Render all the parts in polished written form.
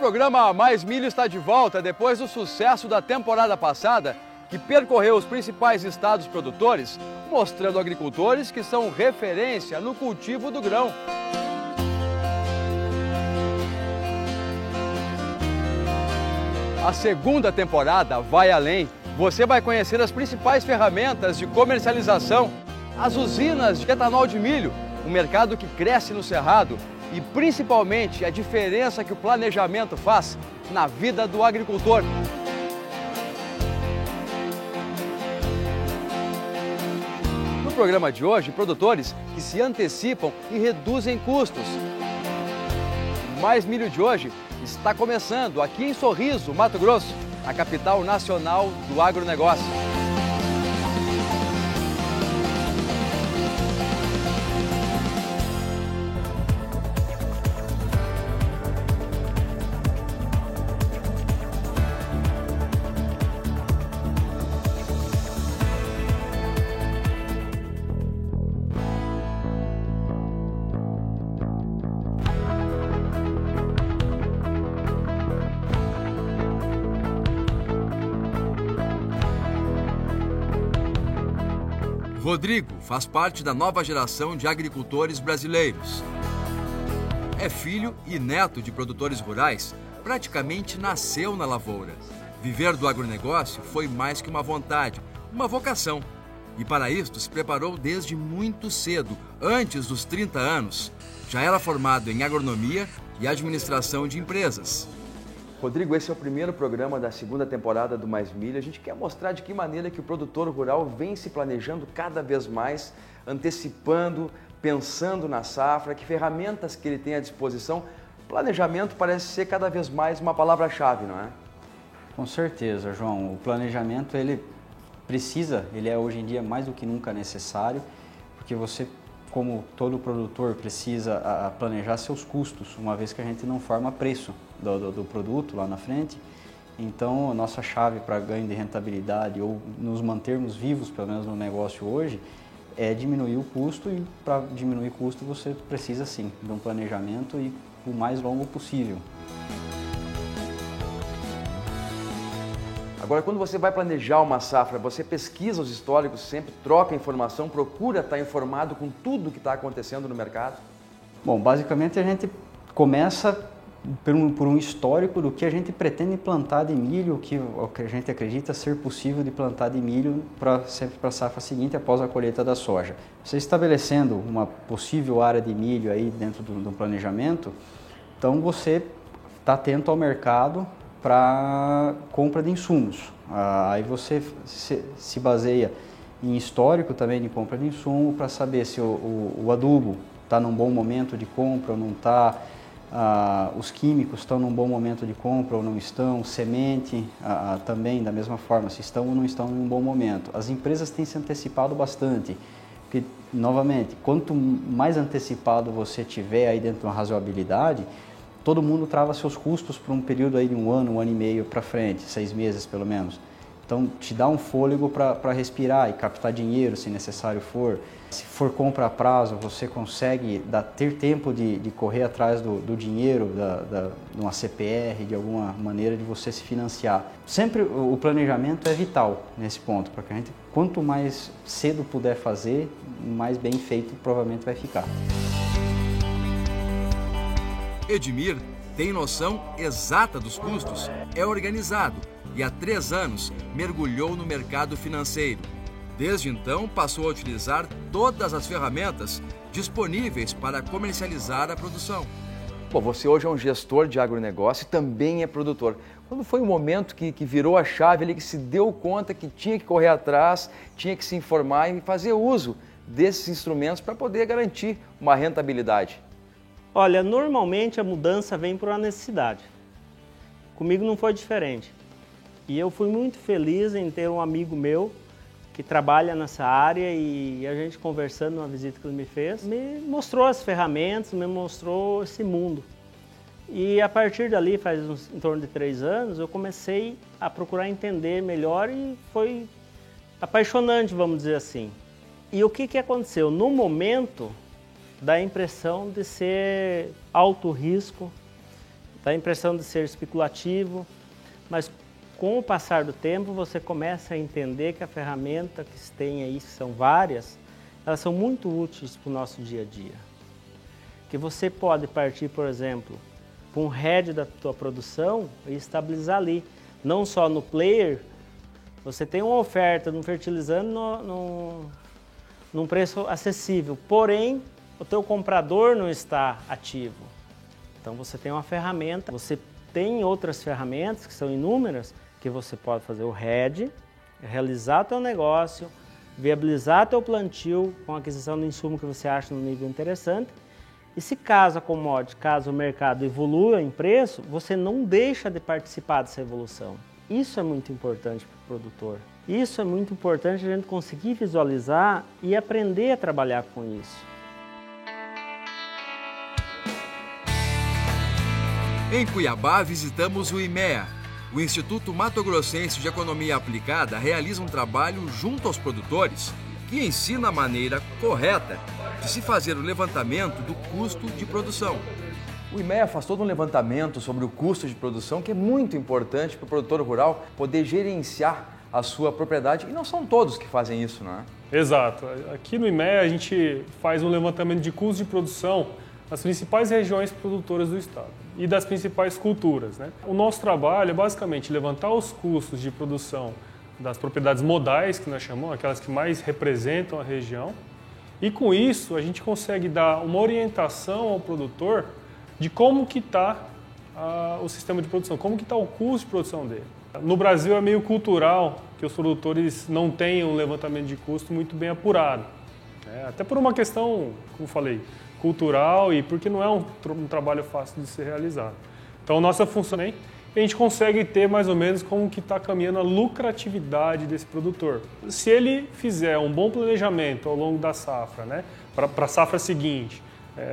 programa Mais Milho está de volta depois do sucesso da temporada passada, que percorreu os principais estados produtores, mostrando agricultores que são referência no cultivo do grão. A segunda temporada vai além. Você vai conhecer as principais ferramentas de comercialização, as usinas de etanol de milho, um mercado que cresce no Cerrado e principalmente a diferença que o planejamento faz na vida do agricultor. No programa de hoje, produtores que se antecipam e reduzem custos. O Mais Milho de hoje está começando aqui em Sorriso, Mato Grosso, a capital nacional do agronegócio. Rodrigo faz parte da nova geração de agricultores brasileiros. É filho e neto de produtores rurais, praticamente nasceu na lavoura. Viver do agronegócio foi mais que uma vontade, uma vocação. E para isto se preparou desde muito cedo, antes dos 30 anos. Já era formado em agronomia e administração de empresas. Rodrigo, esse é o primeiro programa da segunda temporada do Mais Milho. A gente quer mostrar de que maneira que o produtor rural vem se planejando cada vez mais, antecipando, pensando na safra, que ferramentas que ele tem à disposição. Planejamento parece ser cada vez mais uma palavra-chave, não é? Com certeza, João. O planejamento, ele é hoje em dia mais do que nunca necessário, porque você, como todo produtor, precisa planejar seus custos, uma vez que a gente não forma preço do produto lá na frente. Então, a nossa chave para ganho de rentabilidade ou nos mantermos vivos, pelo menos no negócio hoje, é diminuir o custo, e para diminuir o custo você precisa sim de um planejamento e o mais longo possível. Agora, quando você vai planejar uma safra, você pesquisa os históricos, sempre troca informação, procura estar informado com tudo que está acontecendo no mercado? Bom, basicamente a gente começa por um histórico do que a gente pretende plantar de milho, o que a gente acredita ser possível de plantar de milho sempre para a safra seguinte após a colheita da soja. Você estabelecendo uma possível área de milho aí dentro do planejamento, então você está atento ao mercado para compra de insumos. Aí você se baseia em histórico também de compra de insumo para saber se o adubo está num bom momento de compra ou não está, os químicos estão num bom momento de compra ou não estão, semente também da mesma forma, se estão ou não estão em um bom momento. As empresas têm se antecipado bastante, porque, novamente, quanto mais antecipado você tiver aí dentro de uma razoabilidade, todo mundo trava seus custos por um período aí de um ano e meio para frente, 6 meses pelo menos. Então, te dá um fôlego para respirar e captar dinheiro, se necessário for. Se for compra a prazo, você consegue ter tempo de correr atrás do dinheiro, de uma CPR, de alguma maneira de você se financiar. Sempre o planejamento é vital nesse ponto, porque a gente, quanto mais cedo puder fazer, mais bem feito provavelmente vai ficar. Edmir tem noção exata dos custos, é organizado e há 3 anos mergulhou no mercado financeiro. Desde então, passou a utilizar todas as ferramentas disponíveis para comercializar a produção. Bom, você hoje é um gestor de agronegócio e também é produtor. Quando foi o momento que virou a chave, ele que se deu conta que tinha que correr atrás, tinha que se informar e fazer uso desses instrumentos para poder garantir uma rentabilidade? Olha, normalmente a mudança vem por uma necessidade. Comigo não foi diferente. E eu fui muito feliz em ter um amigo meu que trabalha nessa área e a gente conversando numa visita que ele me fez, me mostrou as ferramentas, me mostrou esse mundo. E a partir dali, em torno de 3 anos, eu comecei a procurar entender melhor e foi apaixonante, vamos dizer assim. E o que aconteceu? No momento, dá a impressão de ser alto risco dá a impressão de ser especulativo, mas com o passar do tempo você começa a entender que a ferramenta que se tem aí, que são várias, elas são muito úteis para o nosso dia a dia. Que você pode partir, por exemplo, para um head da tua produção e estabilizar ali. Não só no player, você tem uma oferta no fertilizante num preço acessível, porém o teu comprador não está ativo. Então você tem uma ferramenta, você tem outras ferramentas, que são inúmeras, que você pode fazer o head, realizar teu negócio, viabilizar teu plantio com a aquisição do insumo que você acha no nível interessante. E se caso a commodity, caso o mercado evolua em preço, você não deixa de participar dessa evolução. Isso é muito importante para o produtor. Isso é muito importante a gente conseguir visualizar e aprender a trabalhar com isso. Em Cuiabá, visitamos o IMEA. O Instituto Mato Grossense de Economia Aplicada realiza um trabalho junto aos produtores que ensina a maneira correta de se fazer o levantamento do custo de produção. O IMEA faz todo um levantamento sobre o custo de produção que é muito importante para o produtor rural poder gerenciar a sua propriedade. E não são todos que fazem isso, não é? Exato. Aqui no IMEA a gente faz um levantamento de custos de produção nas principais regiões produtoras do estado e das principais culturas, né? O nosso trabalho é basicamente levantar os custos de produção das propriedades modais, que nós chamamos, aquelas que mais representam a região, e com isso a gente consegue dar uma orientação ao produtor de como que está o sistema de produção, como que está o custo de produção dele. No Brasil é meio cultural que os produtores não tenham um levantamento de custo muito bem apurado, né? Até por uma questão, como falei, cultural e porque não é um trabalho fácil de ser realizado. Então, nossa função é a gente consegue ter mais ou menos como que está caminhando a lucratividade desse produtor. Se ele fizer um bom planejamento ao longo da safra, né, para a safra seguinte,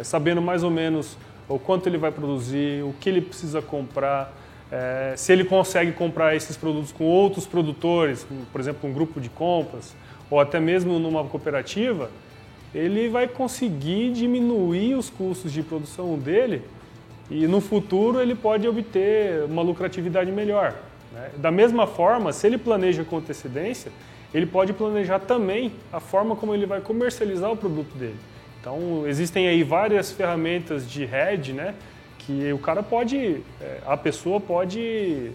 sabendo mais ou menos o quanto ele vai produzir, o que ele precisa comprar, se ele consegue comprar esses produtos com outros produtores, por exemplo, um grupo de compras, ou até mesmo numa cooperativa, ele vai conseguir diminuir os custos de produção dele e no futuro ele pode obter uma lucratividade melhor, né? Da mesma forma, se ele planeja com antecedência, ele pode planejar também a forma como ele vai comercializar o produto dele. Então, existem aí várias ferramentas de hedge, né, que o cara pode, a pessoa pode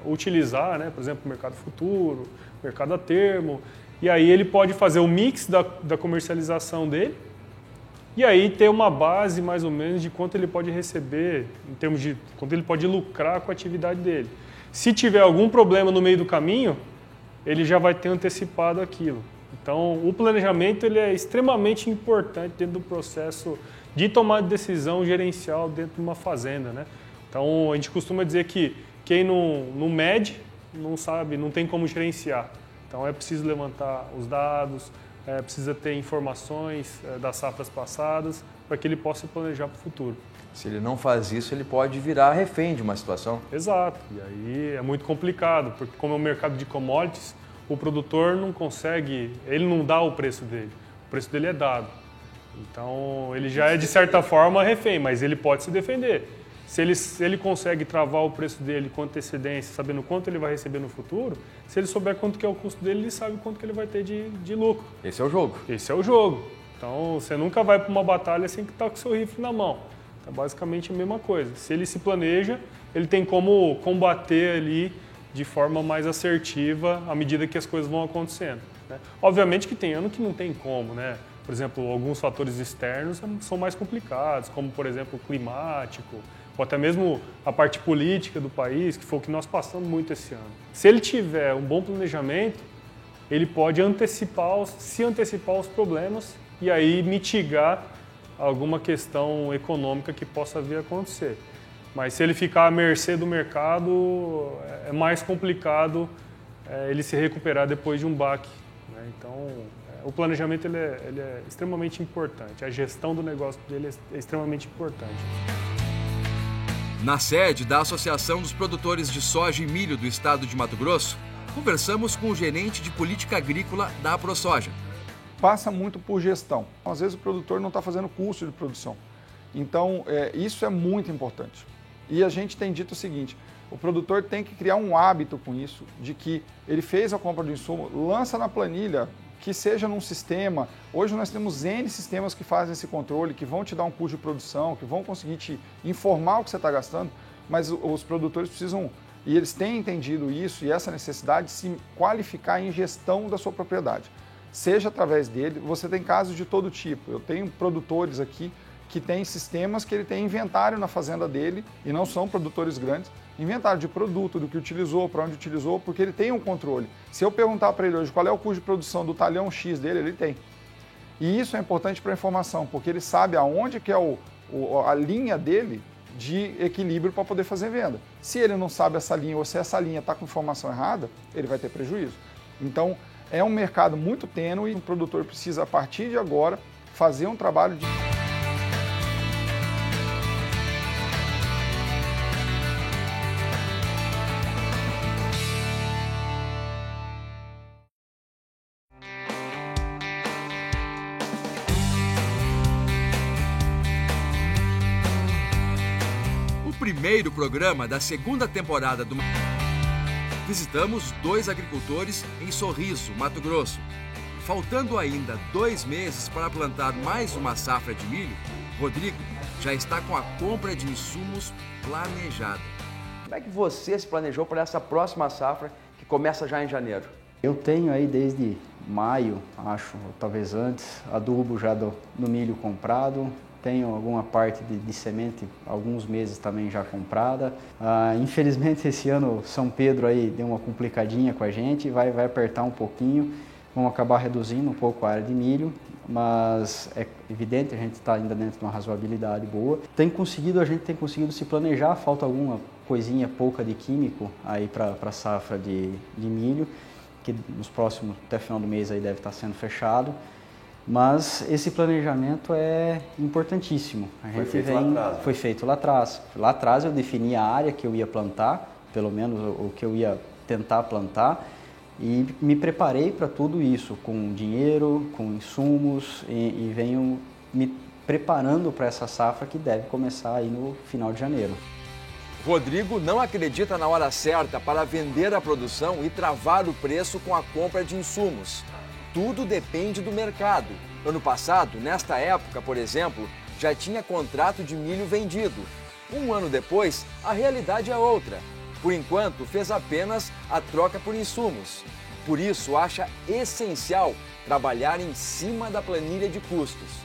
utilizar, né, por exemplo, o mercado futuro, mercado a termo, e aí ele pode fazer o mix da comercialização dele, e aí ter uma base mais ou menos de quanto ele pode receber, em termos de quanto ele pode lucrar com a atividade dele. Se tiver algum problema no meio do caminho, ele já vai ter antecipado aquilo. Então, o planejamento ele é extremamente importante dentro do processo de tomar decisão gerencial dentro de uma fazenda, né? Então, a gente costuma dizer que quem não mede, não sabe, não tem como gerenciar. Então, é preciso levantar os dados, precisa ter informações das safras passadas para que ele possa planejar para o futuro. Se ele não faz isso, ele pode virar refém de uma situação. Exato. E aí é muito complicado, porque como é um mercado de commodities, o produtor não consegue, ele não dá o preço dele. O preço dele é dado. Então, ele já é, de certa forma, refém, mas ele pode se defender. Se ele consegue travar o preço dele com antecedência, sabendo quanto ele vai receber no futuro, se ele souber quanto que é o custo dele, ele sabe quanto que ele vai ter de lucro. Esse é o jogo. Esse é o jogo. Então, você nunca vai para uma batalha sem que estar com o seu rifle na mão. Então, basicamente a mesma coisa. Se ele se planeja, ele tem como combater ali de forma mais assertiva à medida que as coisas vão acontecendo, né? Obviamente que tem ano que não tem como, né? Por exemplo, alguns fatores externos são mais complicados, como, por exemplo, o climático, ou até mesmo a parte política do país, que foi o que nós passamos muito esse ano. Se ele tiver um bom planejamento, ele pode se antecipar aos problemas e aí mitigar alguma questão econômica que possa vir a acontecer. Mas se ele ficar à mercê do mercado, é mais complicado ele se recuperar depois de um baque, né? Então, o planejamento ele é extremamente importante, a gestão do negócio dele é extremamente importante. Na sede da Associação dos Produtores de Soja e Milho do Estado de Mato Grosso, conversamos com o gerente de política agrícola da AproSoja. Passa muito por gestão. Às vezes o produtor não está fazendo custo de produção. Então, isso é muito importante. E a gente tem dito o seguinte, o produtor tem que criar um hábito com isso, de que ele fez a compra do insumo, lança na planilha, que seja num sistema. Hoje nós temos N sistemas que fazem esse controle, que vão te dar um custo de produção, que vão conseguir te informar o que você está gastando, mas os produtores precisam, e eles têm entendido isso e essa necessidade de se qualificar em gestão da sua propriedade. Seja através dele, você tem casos de todo tipo. Eu tenho produtores aqui que têm sistemas que ele tem inventário na fazenda dele, e não são produtores grandes, inventário de produto, do que utilizou, para onde utilizou, porque ele tem um controle. Se eu perguntar para ele hoje qual é o custo de produção do talhão X dele, ele tem. E isso é importante para a informação, porque ele sabe aonde que é a linha dele de equilíbrio para poder fazer venda. Se ele não sabe essa linha, ou se essa linha está com informação errada, ele vai ter prejuízo. Então, é um mercado muito tênue e o produtor precisa, a partir de agora, fazer um trabalho de... Primeiro programa da segunda temporada do... Visitamos 2 agricultores em Sorriso, Mato Grosso. Faltando ainda 2 meses para plantar mais uma safra de milho, Rodrigo já está com a compra de insumos planejada. Como é que você se planejou para essa próxima safra que começa já em janeiro? Eu tenho aí desde maio, acho, ou talvez antes, adubo já do milho comprado. Tenho alguma parte de semente, alguns meses também já comprada. Infelizmente esse ano São Pedro aí deu uma complicadinha com a gente, vai apertar um pouquinho, vamos acabar reduzindo um pouco a área de milho, mas é evidente, a gente está ainda dentro de uma razoabilidade boa. A gente tem conseguido se planejar, falta alguma coisinha pouca de químico aí para a safra de milho, que nos próximos, até final do mês aí deve estar sendo fechado. Mas esse planejamento é importantíssimo. Foi feito lá atrás. Lá atrás eu defini a área que eu ia plantar, pelo menos o que eu ia tentar plantar, e me preparei para tudo isso, com dinheiro, com insumos, e venho me preparando para essa safra que deve começar aí no final de janeiro. Rodrigo não acredita na hora certa para vender a produção e travar o preço com a compra de insumos. Tudo depende do mercado. Ano passado, nesta época, por exemplo, já tinha contrato de milho vendido. Um ano depois, a realidade é outra. Por enquanto, fez apenas a troca por insumos. Por isso, acha essencial trabalhar em cima da planilha de custos.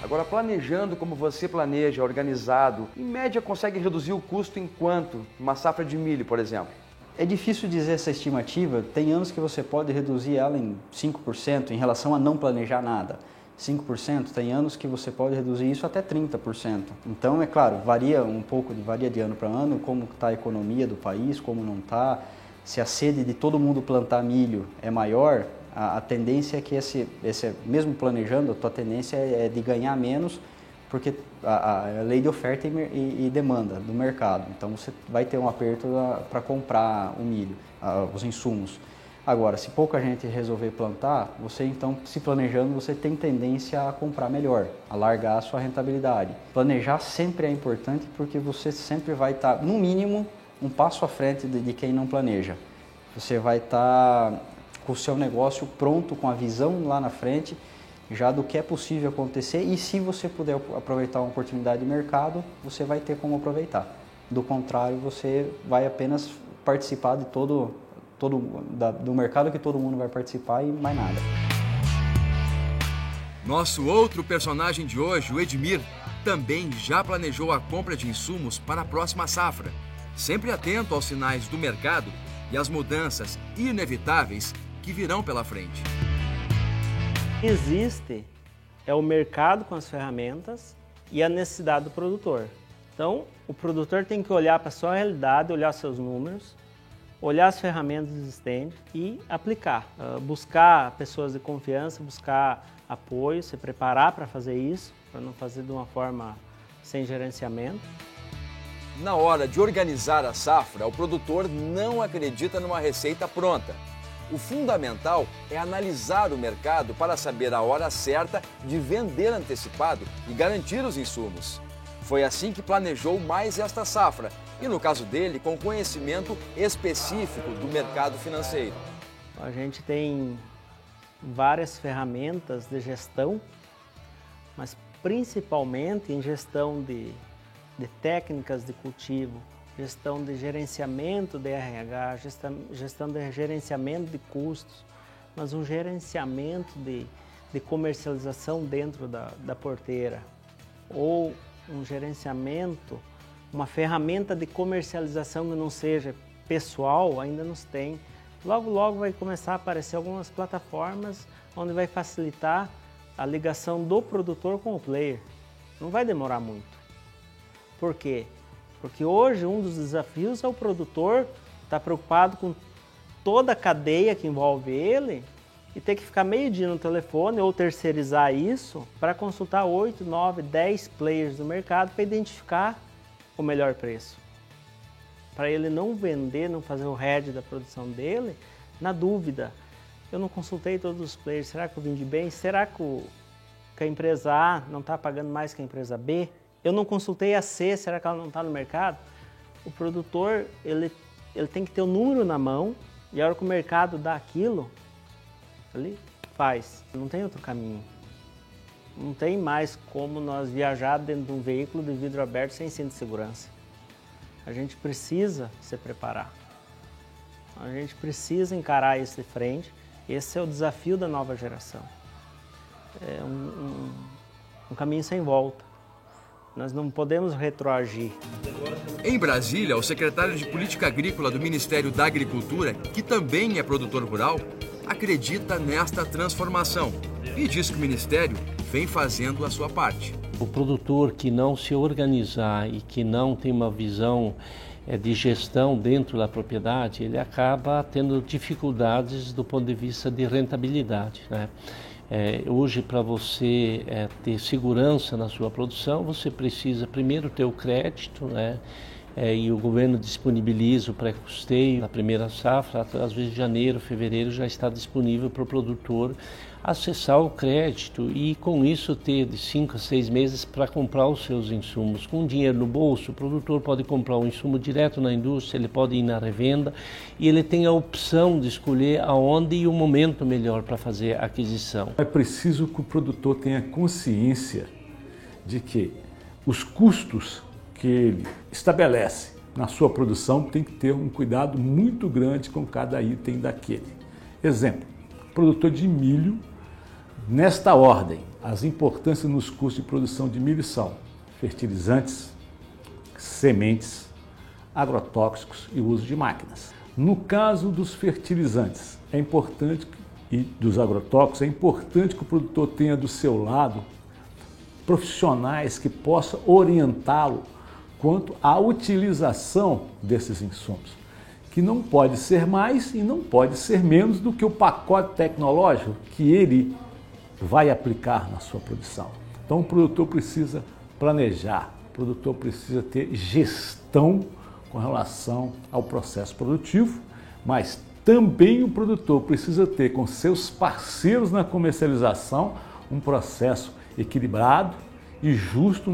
Agora, planejando como você planeja, organizado, em média consegue reduzir o custo em quanto? Uma safra de milho, por exemplo? É difícil dizer essa estimativa, tem anos que você pode reduzir ela em 5% em relação a não planejar nada. 5%, tem anos que você pode reduzir isso até 30%. Então, é claro, varia um pouco, varia de ano para ano, como está a economia do país, como não está. Se a sede de todo mundo plantar milho é maior, a tendência é que mesmo planejando, a tua tendência é de ganhar menos, porque a lei de oferta e demanda do mercado. Então você vai ter um aperto para comprar o milho, os insumos. Agora, se pouca gente resolver plantar, você então, se planejando, você tem tendência a comprar melhor, a largar a sua rentabilidade. Planejar sempre é importante porque você sempre vai estar, no mínimo, um passo à frente de quem não planeja. Você vai estar com o seu negócio pronto, com a visão lá na frente, já do que é possível acontecer, e se você puder aproveitar uma oportunidade de mercado, você vai ter como aproveitar. Do contrário, você vai apenas participar de do mercado que todo mundo vai participar e mais nada. Nosso outro personagem de hoje, o Edmir, também já planejou a compra de insumos para a próxima safra, sempre atento aos sinais do mercado e às mudanças inevitáveis que virão pela frente. Existe o mercado com as ferramentas e a necessidade do produtor. Então, o produtor tem que olhar para a sua realidade, olhar seus números, olhar as ferramentas existentes e aplicar. Buscar pessoas de confiança, buscar apoio, se preparar para fazer isso, para não fazer de uma forma sem gerenciamento. Na hora de organizar a safra, o produtor não acredita numa receita pronta. O fundamental é analisar o mercado para saber a hora certa de vender antecipado e garantir os insumos. Foi assim que planejou mais esta safra e, no caso dele, com conhecimento específico do mercado financeiro. A gente tem várias ferramentas de gestão, mas principalmente em gestão de técnicas de cultivo, gestão de gerenciamento de RH, gestão de gerenciamento de custos, mas um gerenciamento de comercialização dentro da porteira, ou um gerenciamento, uma ferramenta de comercialização que não seja pessoal, ainda nos tem. Logo, logo vai começar a aparecer algumas plataformas onde vai facilitar a ligação do produtor com o player. Não vai demorar muito. Por quê? Porque hoje um dos desafios é o produtor estar preocupado com toda a cadeia que envolve ele e ter que ficar meio dia no telefone ou terceirizar isso para consultar 8, 9, 10 players do mercado para identificar o melhor preço. Para ele não vender, não fazer o hedge da produção dele, na dúvida. Eu não consultei todos os players, será que eu vendi bem? Será que a empresa A não está pagando mais que a empresa B? Eu não consultei a C, será que ela não está no mercado? O produtor, ele tem que ter o número na mão e a hora que o mercado dá aquilo, ele faz. Não tem outro caminho. Não tem mais como nós viajar dentro de um veículo de vidro aberto sem cinto de segurança. A gente precisa se preparar. A gente precisa encarar isso de frente. Esse é o desafio da nova geração. É um caminho sem volta. Nós não podemos retroagir. Em Brasília, o secretário de Política Agrícola do Ministério da Agricultura, que também é produtor rural, acredita nesta transformação e diz que o Ministério vem fazendo a sua parte. O produtor que não se organizar e que não tem uma visão de gestão dentro da propriedade, ele acaba tendo dificuldades do ponto de vista de rentabilidade, né? Hoje, para você ter segurança na sua produção, você precisa primeiro ter o crédito, né? E o governo disponibiliza o pré-custeio na primeira safra, às vezes janeiro, fevereiro já está disponível para o produtor acessar o crédito e com isso ter de 5 a 6 meses para comprar os seus insumos. Com dinheiro no bolso, o produtor pode comprar um insumo direto na indústria, ele pode ir na revenda e ele tem a opção de escolher aonde e o momento melhor para fazer a aquisição. É preciso que o produtor tenha consciência de que os custos que ele estabelece na sua produção tem que ter um cuidado muito grande com cada item daquele. Exemplo, produtor de milho, nesta ordem, as importâncias nos custos de produção de milho são fertilizantes, sementes, agrotóxicos e uso de máquinas. No caso dos fertilizantes, é importante e dos agrotóxicos, é importante que o produtor tenha do seu lado profissionais que possam orientá-lo quanto à utilização desses insumos, que não pode ser mais e não pode ser menos do que o pacote tecnológico que ele vai aplicar na sua produção. Então o produtor precisa planejar, o produtor precisa ter gestão com relação ao processo produtivo, mas também o produtor precisa ter com seus parceiros na comercialização um processo equilibrado e justo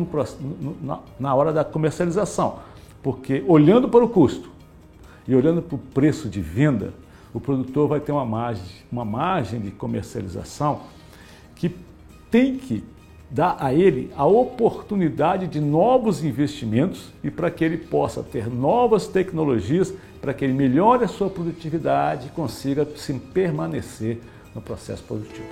na hora da comercialização, porque olhando para o custo e olhando para o preço de venda, o produtor vai ter uma margem de comercialização que tem que dar a ele a oportunidade de novos investimentos e para que ele possa ter novas tecnologias, para que ele melhore a sua produtividade e consiga se permanecer no processo produtivo.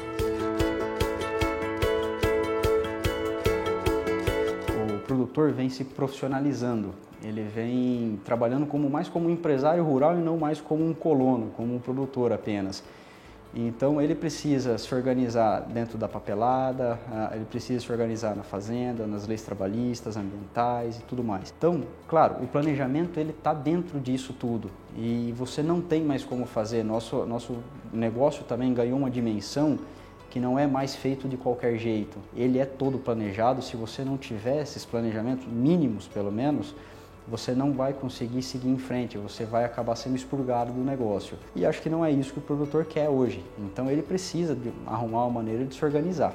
O produtor vem se profissionalizando, ele vem trabalhando mais como um empresário rural e não mais como um colono, como um produtor apenas. Então ele precisa se organizar dentro da papelada, ele precisa se organizar na fazenda, nas leis trabalhistas, ambientais e tudo mais. Então, claro, o planejamento ele está dentro disso tudo e você não tem mais como fazer. Nosso negócio também ganhou uma dimensão que não é mais feito de qualquer jeito. Ele é todo planejado. Se você não tiver esses planejamentos mínimos, pelo menos, você não vai conseguir seguir em frente, você vai acabar sendo expurgado do negócio. E acho que não é isso que o produtor quer hoje. Então ele precisa arrumar uma maneira de se organizar,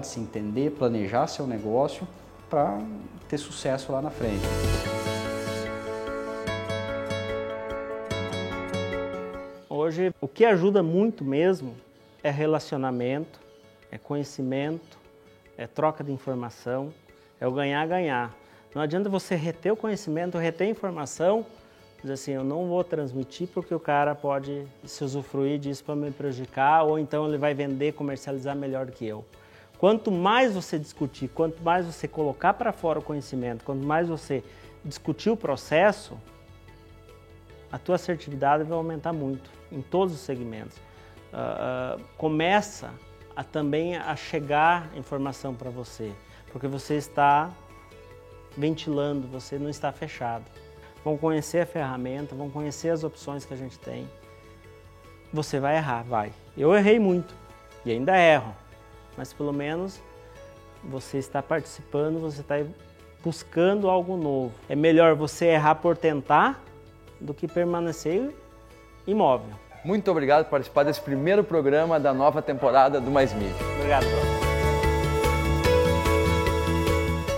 de se entender, planejar seu negócio, para ter sucesso lá na frente. Hoje, o que ajuda muito mesmo é relacionamento, é conhecimento, é troca de informação, é o ganhar-ganhar. Não adianta você reter o conhecimento, reter a informação, dizer assim, eu não vou transmitir porque o cara pode se usufruir disso para me prejudicar, ou então ele vai vender, comercializar melhor do que eu. Quanto mais você discutir, quanto mais você colocar para fora o conhecimento, quanto mais você discutir o processo, a tua assertividade vai aumentar muito em todos os segmentos. Começa também a chegar informação para você, porque você está ventilando, você não está fechado. Vão conhecer a ferramenta, vão conhecer as opções que a gente tem. Você vai errar, vai. Eu errei muito e ainda erro, mas pelo menos você está participando, você está buscando algo novo. É melhor você errar por tentar do que permanecer imóvel. Muito obrigado por participar desse primeiro programa da nova temporada do Mais Milho. Obrigado, Bruno.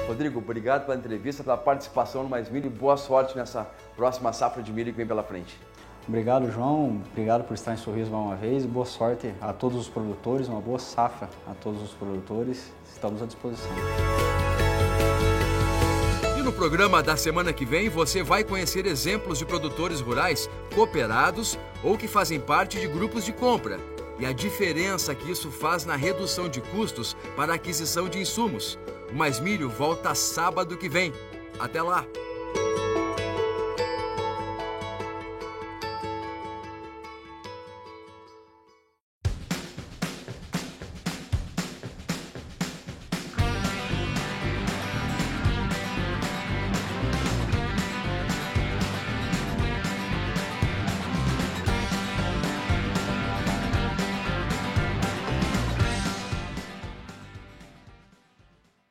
Rodrigo, obrigado pela entrevista, pela participação no Mais Milho e boa sorte nessa próxima safra de milho que vem pela frente. Obrigado, João. Obrigado por estar em Sorriso mais uma vez e boa sorte a todos os produtores, uma boa safra a todos os produtores. Estamos à disposição. E no programa da semana que vem você vai conhecer exemplos de produtores rurais cooperados ou que fazem parte de grupos de compra e a diferença que isso faz na redução de custos para a aquisição de insumos. O Mais Milho volta sábado que vem. Até lá!